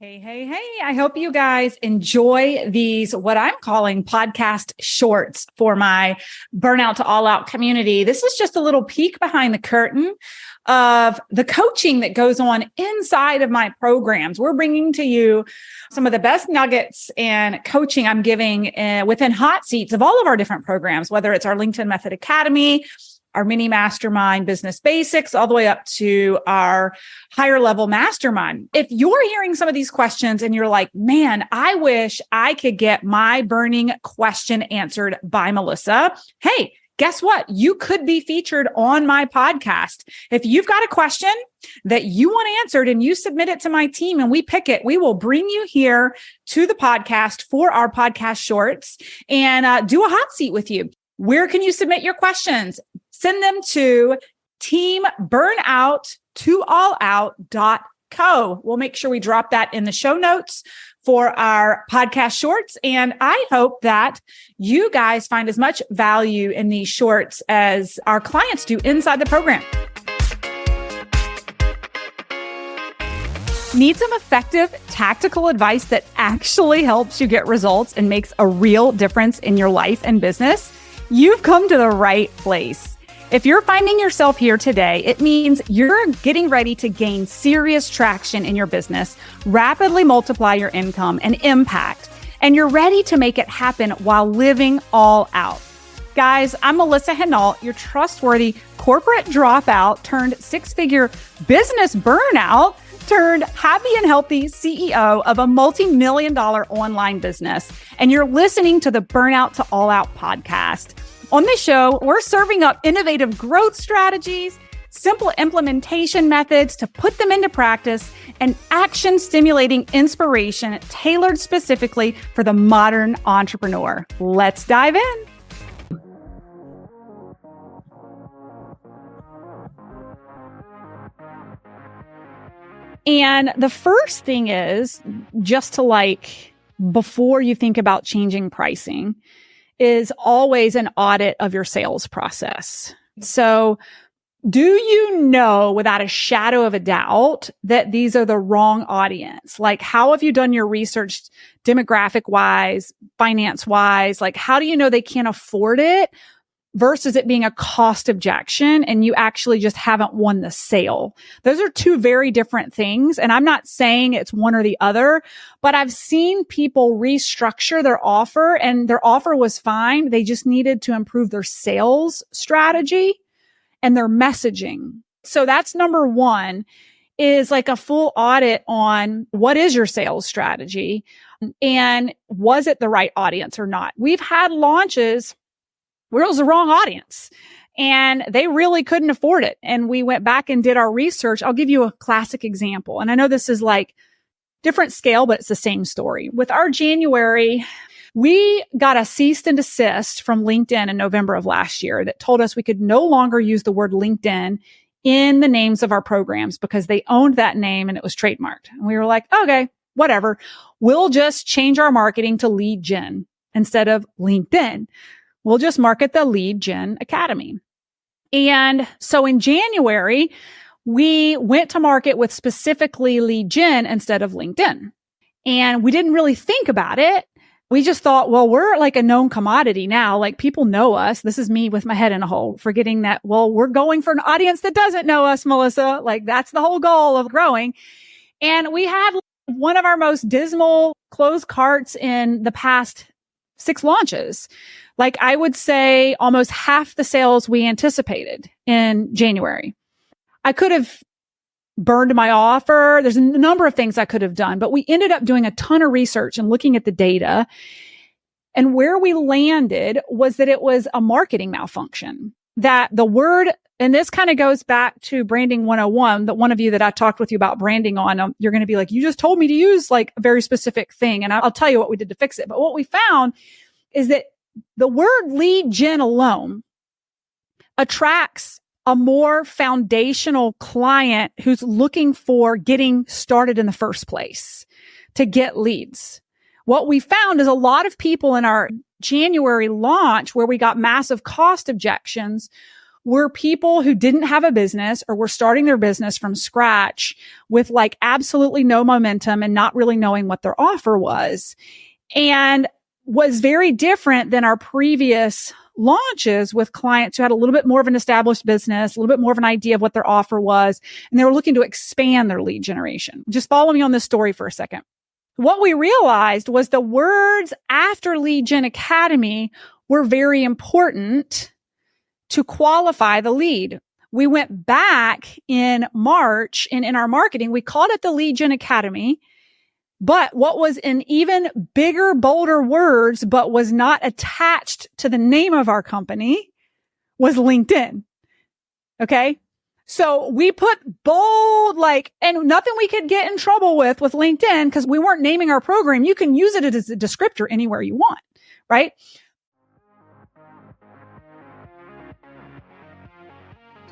Hey, hey, hey. I hope you guys enjoy these, what I'm calling podcast shorts for my Burnout to All Out community. This is just a little peek behind the curtain of the coaching that goes on inside of my programs. We're bringing to you some of the best nuggets and coaching I'm giving within hot seats of all of our different programs, whether it's our LinkedIn Method Academy, our mini mastermind business basics, all the way up to our higher level mastermind. If you're hearing some of these questions and you're like, man, I wish I could get my burning question answered by Melissa. Hey, guess what? You could be featured on my podcast. If you've got a question that you want answered and you submit it to my team and we pick it, we will bring you here to the podcast for our podcast shorts and do a hot seat with you. Where can you submit your questions? Send them to teamburnout2allout.co. We'll make sure we drop that in the show notes for our podcast shorts. And I hope that you guys find as much value in these shorts as our clients do inside the program. Need some effective tactical advice that actually helps you get results and makes a real difference in your life and business? You've come to the right place. If you're finding yourself here today, it means you're getting ready to gain serious traction in your business, rapidly multiply your income and impact, and you're ready to make it happen while living all out. Guys, I'm Melissa Hinault, your trustworthy corporate dropout turned six-figure business burnout turned happy and healthy CEO of a multi-million-dollar online business. And you're listening to the Burnout to All Out podcast. On this show, we're serving up innovative growth strategies, simple implementation methods to put them into practice, and action-stimulating inspiration tailored specifically for the modern entrepreneur. Let's dive in. And the first thing is just to before you think about changing pricing, is always an audit of your sales process. So do you know without a shadow of a doubt that these are the wrong audience? Like, how have you done your research demographic wise, finance wise? Like, how do you know they can't afford it versus it being a cost objection and you actually just haven't won the sale? Those are two very different things. And I'm not saying it's one or the other, but I've seen people restructure their offer and their offer was fine. They just needed to improve their sales strategy and their messaging. So that's number one, is like a full audit on what is your sales strategy and was it the right audience or not? We've had launches where it was the wrong audience and they really couldn't afford it. And we went back and did our research. I'll give you a classic example. And I know this is like different scale, but it's the same story. With our January, we got a cease and desist from LinkedIn in November of last year that told us we could no longer use the word LinkedIn in the names of our programs because they owned that name and it was trademarked. And we were like, okay, whatever. We'll just change our marketing to Lead Gen instead of LinkedIn. We'll just market the Lead Gen Academy. And so in January, we went to market with specifically Lead Gen instead of LinkedIn. And we didn't really think about it. We just thought, well, we're like a known commodity now. Like people know us. This is me with my head in a hole, forgetting that, well, we're going for an audience that doesn't know us, Melissa. Like that's the whole goal of growing. And we had one of our most dismal closed carts in the past 6 launches. Like I would say almost half the sales we anticipated in January. I could have burned my offer. There's a number of things I could have done, but we ended up doing a ton of research and looking at the data. And where we landed was that it was a marketing malfunction, that the word, and this kind of goes back to branding 101, that one of you that I talked with you about branding on, you're going to be like, you just told me to use like a very specific thing. And I'll tell you what we did to fix it. But what we found is that the word Lead Gen alone attracts a more foundational client who's looking for getting started in the first place to get leads. What we found is a lot of people in our January launch where we got massive cost objections were people who didn't have a business or were starting their business from scratch with like absolutely no momentum and not really knowing what their offer was. And was very different than our previous launches with clients who had a little bit more of an established business, a little bit more of an idea of what their offer was, and they were looking to expand their lead generation. Just follow me on this story for a second. What we realized was the words after Lead Gen Academy were very important to qualify the lead. We went back in March and in our marketing, we called it the Lead Gen Academy. But what was in even bigger, bolder words, but was not attached to the name of our company was LinkedIn. Okay. So we put bold, and nothing we could get in trouble with LinkedIn because we weren't naming our program. You can use it as a descriptor anywhere you want, right?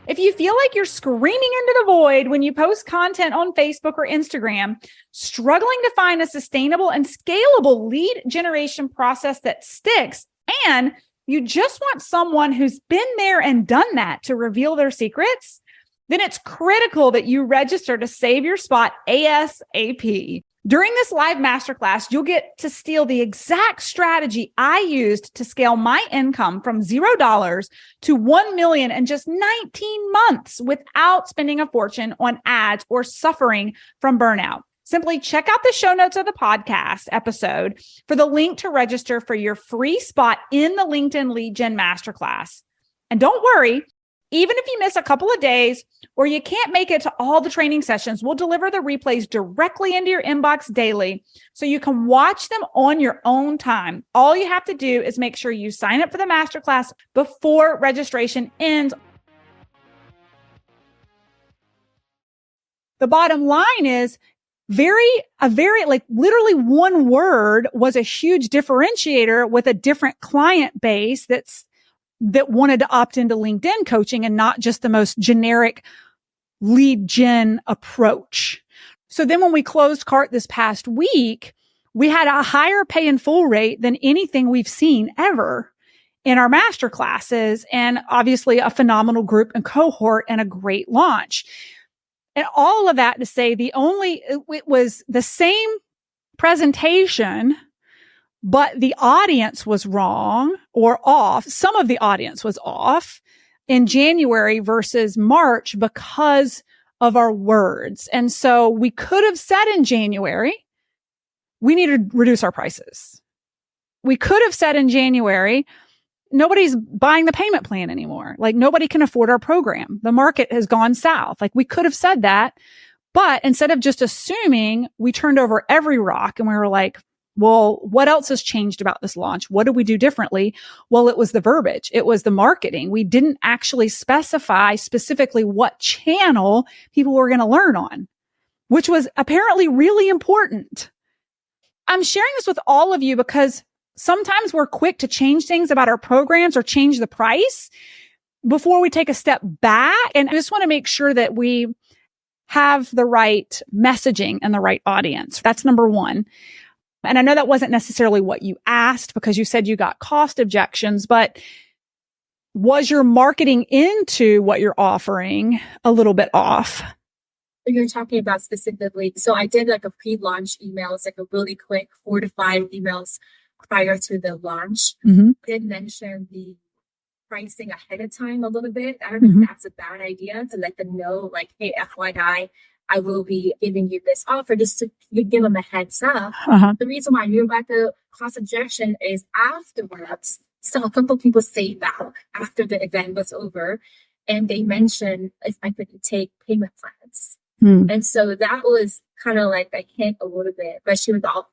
If you feel like you're screaming into the void when you post content on Facebook or Instagram, struggling to find a sustainable and scalable lead generation process that sticks, and you just want someone who's been there and done that to reveal their secrets, then it's critical that you register to save your spot ASAP. During this live masterclass, you'll get to steal the exact strategy I used to scale my income from $0 to 1 million in just 19 months without spending a fortune on ads or suffering from burnout. Simply check out the show notes of the podcast episode for the link to register for your free spot in the LinkedIn Lead Gen Masterclass. And don't worry, even if you miss a couple of days or you can't make it to all the training sessions, we'll deliver the replays directly into your inbox daily so you can watch them on your own time. All you have to do is make sure you sign up for the masterclass before registration ends. The bottom line is literally one word was a huge differentiator with a different client base that wanted to opt into LinkedIn coaching and not just the most generic lead gen approach. So then when we closed cart this past week, we had a higher pay in full rate than anything we've seen ever in our master classes, and obviously a phenomenal group and cohort and a great launch. And all of that to say it was the same presentation, but the audience was wrong or off. Some of the audience was off in January versus March because of our words. And so we could have said in January, we need to reduce our prices. We could have said in January, nobody's buying the payment plan anymore. Like nobody can afford our program. The market has gone south. Like we could have said that, but instead of just assuming, we turned over every rock and we were like, well, what else has changed about this launch? What did we do differently? Well, it was the verbiage. It was the marketing. We didn't actually specify specifically what channel people were going to learn on, which was apparently really important. I'm sharing this with all of you because sometimes we're quick to change things about our programs or change the price before we take a step back. And I just want to make sure that we have the right messaging and the right audience. That's number one. And I know that wasn't necessarily what you asked because you said you got cost objections, but was your marketing into what you're offering a little bit off? You're talking about specifically. So I did like a pre-launch email. It's like a really quick 4 to 5 emails prior to the launch. Mm-hmm. I did mention the pricing ahead of time a little bit. I don't know if that's a bad idea to let them know, like, hey, FYI, I will be giving you this offer just to give them a heads up. The reason why I knew about the cost objection is afterwards. So a couple of people stayed back after the event was over and they mentioned if I could take payment plans. And so that was kind of like a hint a little bit, but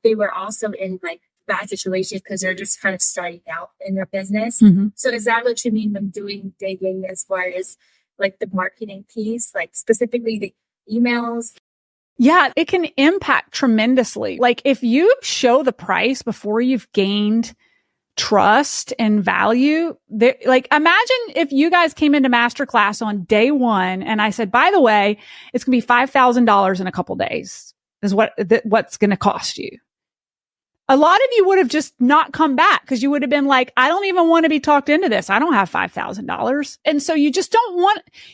they were also in like bad situations because they're just kind of starting out in their business. So is that what you mean when doing digging as far as like the marketing piece, like specifically the emails? Yeah, it can impact tremendously. Like if you show the price before you've gained trust and value, like imagine if you guys came into masterclass on day one and I said, by the way, it's going to be $5,000 in a couple days is what's going to cost you. A lot of you would have just not come back because you would have been like, I don't even want to be talked into this. I don't have $5,000. And so you just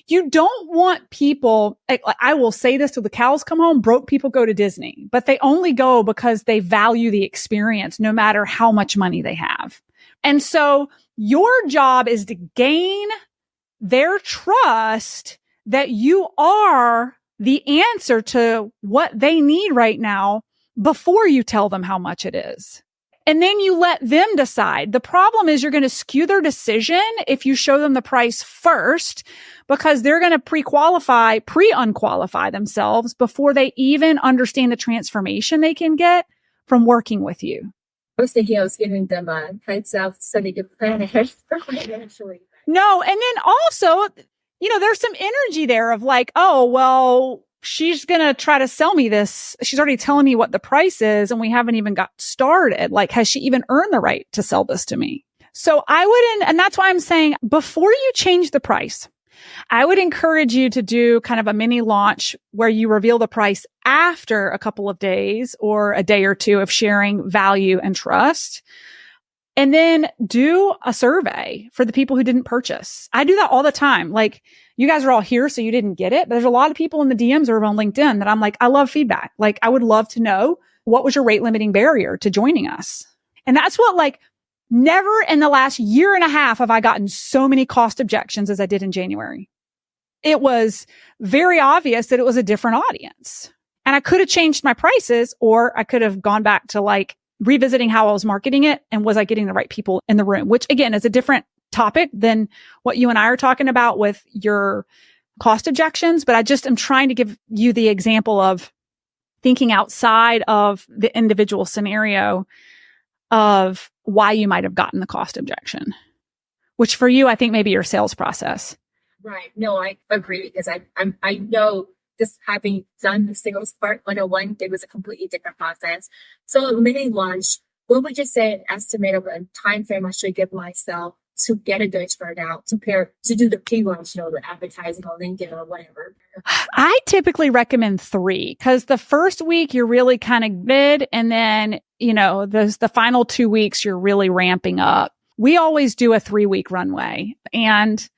you don't want people, I will say this till the cows come home, broke people go to Disney, but they only go because they value the experience no matter how much money they have. And so your job is to gain their trust that you are the answer to what they need right now before you tell them how much it is. And then you let them decide. The problem is you're going to skew their decision if you show them the price first, because they're going to pre-unqualify themselves before they even understand the transformation they can get from working with you. I was thinking I was giving them a heads up so they could plan ahead. No. And then also, there's some energy there of like, oh, well, she's going to try to sell me this. She's already telling me what the price is and we haven't even got started. Like, has she even earned the right to sell this to me? So I wouldn't, and that's why I'm saying before you change the price, I would encourage you to do kind of a mini launch where you reveal the price after a couple of days or a day or two of sharing value and trust. And then do a survey for the people who didn't purchase. I do that all the time. Like, you guys are all here, so you didn't get it. But there's a lot of people in the DMs or on LinkedIn that I'm like, I love feedback. Like, I would love to know, what was your rate limiting barrier to joining us? And that's what, never in the last year and a half have I gotten so many cost objections as I did in January. It was very obvious that it was a different audience. And I could have changed my prices, or I could have gone back to revisiting how I was marketing it and was I getting the right people in the room, which again is a different topic than what you and I are talking about with your cost objections. But I just am trying to give you the example of thinking outside of the individual scenario of why you might have gotten the cost objection, which for you, I think maybe your sales process. Right. No, I agree, because I know just having done the sales part 101, it was a completely different process. So a mini launch, what would you say an estimate of a time frame I should give myself to get a good turnout, to do the pre-launch, the advertising on LinkedIn or whatever? I typically recommend 3, because the first week you're really kind of good. And then, the final 2 weeks you're really ramping up. We always do a 3-week runway. And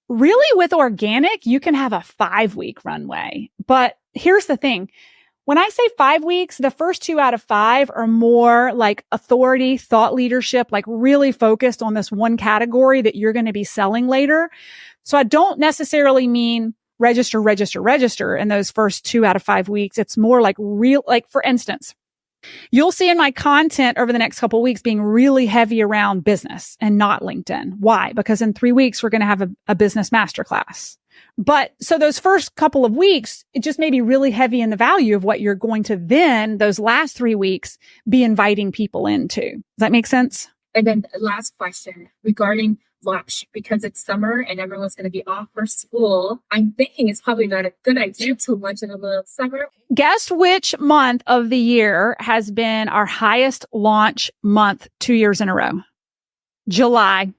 really with organic, you can have a 5-week runway. But here's the thing. When I say 5 weeks, the first 2 out of 5 are more like authority, thought leadership, like really focused on this one category that you're going to be selling later. So I don't necessarily mean register in those first 2 out of 5 weeks. It's more like for instance, you'll see in my content over the next couple of weeks being really heavy around business and not LinkedIn. Why? Because in 3 weeks, we're going to have a business masterclass. But so those first couple of weeks, it just may be really heavy in the value of what you're going to then, those last 3 weeks, be inviting people into. Does that make sense? And then last question regarding launch, because it's summer and everyone's going to be off for school. I'm thinking it's probably not a good idea to launch in the middle of summer. Guess which month of the year has been our highest launch month 2 years in a row? July.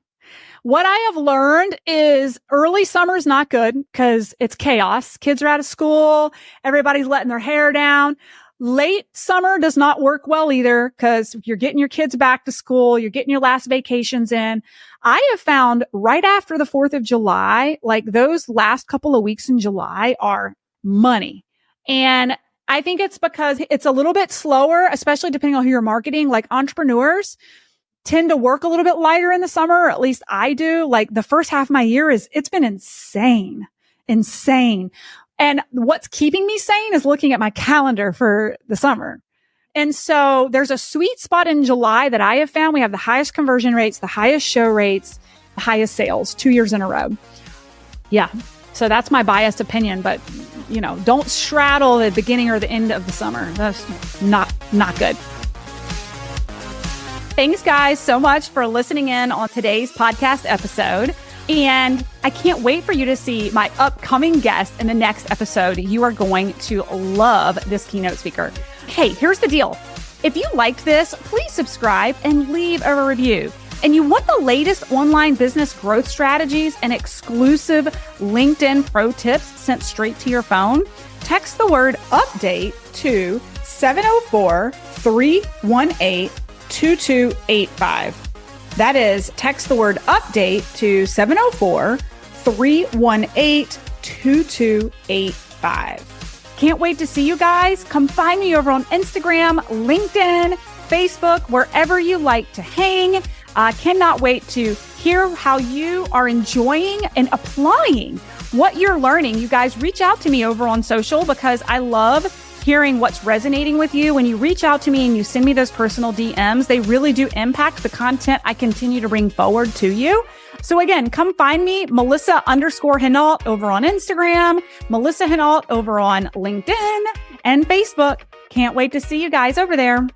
What I have learned is early summer is not good because it's chaos. Kids are out of school. Everybody's letting their hair down. Late summer does not work well either because you're getting your kids back to school. You're getting your last vacations in. I have found right after the 4th of July, those last couple of weeks in July are money. And I think it's because it's a little bit slower, especially depending on who you're marketing. Like entrepreneurs tend to work a little bit lighter in the summer, or at least I do. The first half of my year it's been insane. And what's keeping me sane is looking at my calendar for the summer. And so there's a sweet spot in July that I have found. We have the highest conversion rates, the highest show rates, the highest sales 2 years in a row. Yeah. So that's my biased opinion, but don't straddle the beginning or the end of the summer. That's not good. Thanks guys so much for listening in on today's podcast episode. And I can't wait for you to see my upcoming guest in the next episode. You are going to love this keynote speaker. Hey, here's the deal. If you liked this, please subscribe and leave a review. And you want the latest online business growth strategies and exclusive LinkedIn pro tips sent straight to your phone? Text the word update to 704-318-2285. That is, text the word update to 704-318-2285. Can't wait to see you guys. Come find me over on Instagram, LinkedIn, Facebook, wherever you like to hang. I cannot wait to hear how you are enjoying and applying what you're learning. You guys reach out to me over on social because I love hearing what's resonating with you. When you reach out to me and you send me those personal DMs, they really do impact the content I continue to bring forward to you. So again, come find me, Melissa_Hinault over on Instagram, Melissa Hinault over on LinkedIn and Facebook. Can't wait to see you guys over there.